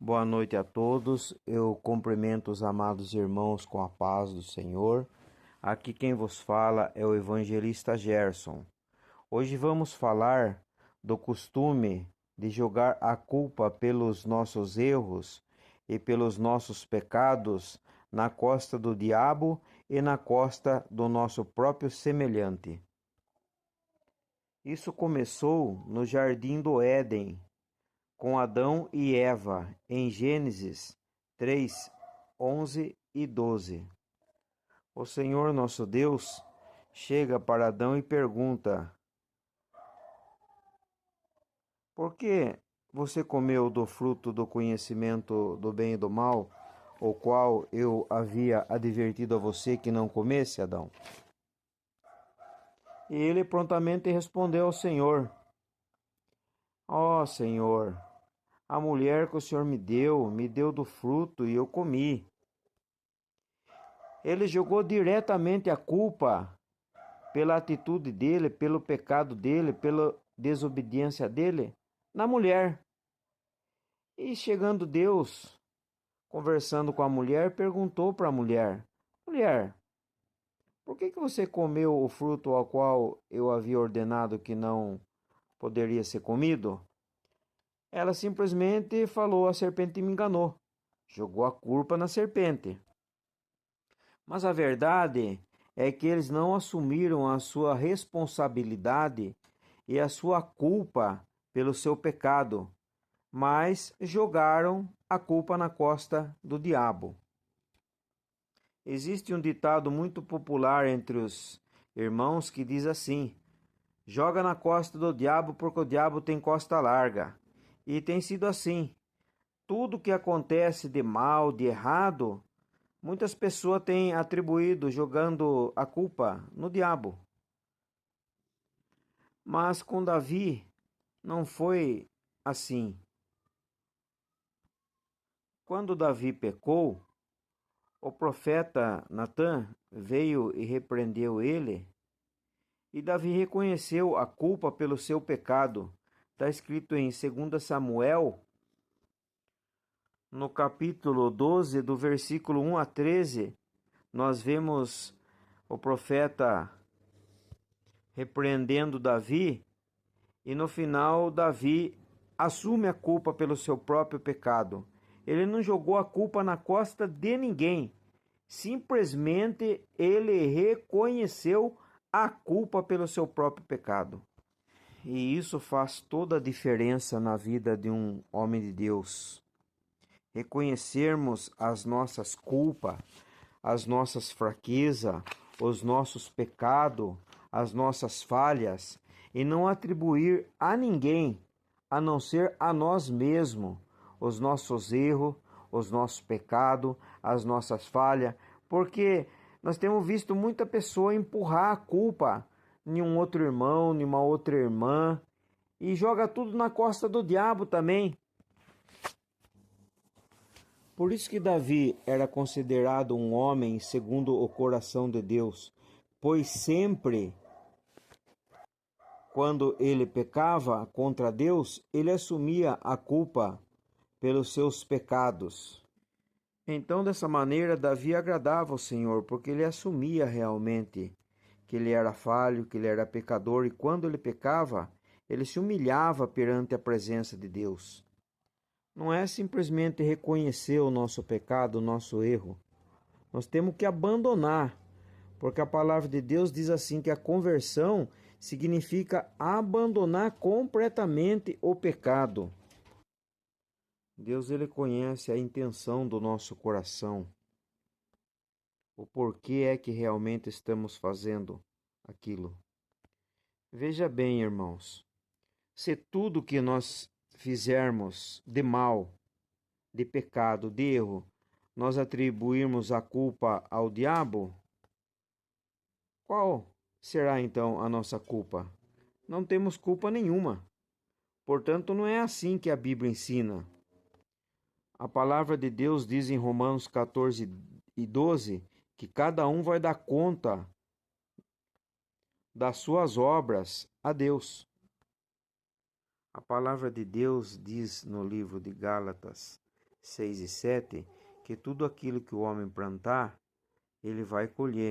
Boa noite a todos. Eu cumprimento os amados irmãos com a paz do Senhor. Aqui quem vos fala é o evangelista Gerson. Hoje vamos falar do costume de jogar a culpa pelos nossos erros e pelos nossos pecados na costa do diabo e na costa do nosso próprio semelhante. Isso começou no jardim do Éden, com Adão e Eva, em Gênesis 3, 11 e 12. O Senhor nosso Deus chega para Adão e pergunta: Por que você comeu do fruto do conhecimento do bem e do mal, o qual eu havia advertido a você que não comesse, Adão? E ele prontamente respondeu ao Senhor: Ó Senhor, a mulher que o Senhor me deu do fruto e eu comi. Ele jogou diretamente a culpa pela atitude dele, pelo pecado dele, pela desobediência dele, na mulher. E chegando Deus, conversando com a mulher, perguntou para a mulher: Mulher, por que você comeu o fruto ao qual eu havia ordenado que não poderia ser comido? Ela simplesmente falou: A serpente me enganou. Jogou a culpa na serpente. Mas a verdade é que eles não assumiram a sua responsabilidade e a sua culpa pelo seu pecado, mas jogaram a culpa na costa do diabo. Existe um ditado muito popular entre os irmãos que diz assim: joga na costa do diabo porque o diabo tem costa larga. E tem sido assim. Tudo que acontece de mal, de errado, muitas pessoas têm atribuído jogando a culpa no diabo. Mas com Davi não foi assim. Quando Davi pecou, o profeta Natã veio e repreendeu ele, e Davi reconheceu a culpa pelo seu pecado. Está escrito em 2 Samuel, no capítulo 12, do versículo 1 a 13, nós vemos o profeta repreendendo Davi, e no final Davi assume a culpa pelo seu próprio pecado. Ele não jogou a culpa na costa de ninguém. Simplesmente ele reconheceu a culpa pelo seu próprio pecado. E isso faz toda a diferença na vida de um homem de Deus. Reconhecermos as nossas culpas, as nossas fraquezas, os nossos pecados, as nossas falhas, e não atribuir a ninguém, a não ser a nós mesmos, os nossos erros, os nossos pecados, as nossas falhas, porque nós temos visto muita pessoa empurrar a culpa em um outro irmão, em uma outra irmã, e joga tudo na costa do diabo também. Por isso que Davi era considerado um homem segundo o coração de Deus, pois sempre, quando ele pecava contra Deus, ele assumia a culpa pelos seus pecados. Então, dessa maneira, Davi agradava ao Senhor, porque ele assumia realmente que ele era falho, que ele era pecador, e quando ele pecava, ele se humilhava perante a presença de Deus. Não é simplesmente reconhecer o nosso pecado, o nosso erro. Nós temos que abandonar, porque a palavra de Deus diz assim que a conversão significa abandonar completamente o pecado. Deus, ele conhece a intenção do nosso coração, o porquê é que realmente estamos fazendo aquilo. Veja bem, irmãos, se tudo que nós fizermos de mal, de pecado, de erro, nós atribuirmos a culpa ao diabo, qual será então a nossa culpa? Não temos culpa nenhuma. Portanto, não é assim que a Bíblia ensina. A palavra de Deus diz em Romanos 14 e 12 que cada um vai dar conta das suas obras a Deus. A palavra de Deus diz no livro de Gálatas 6 e 7, que tudo aquilo que o homem plantar, ele vai colher.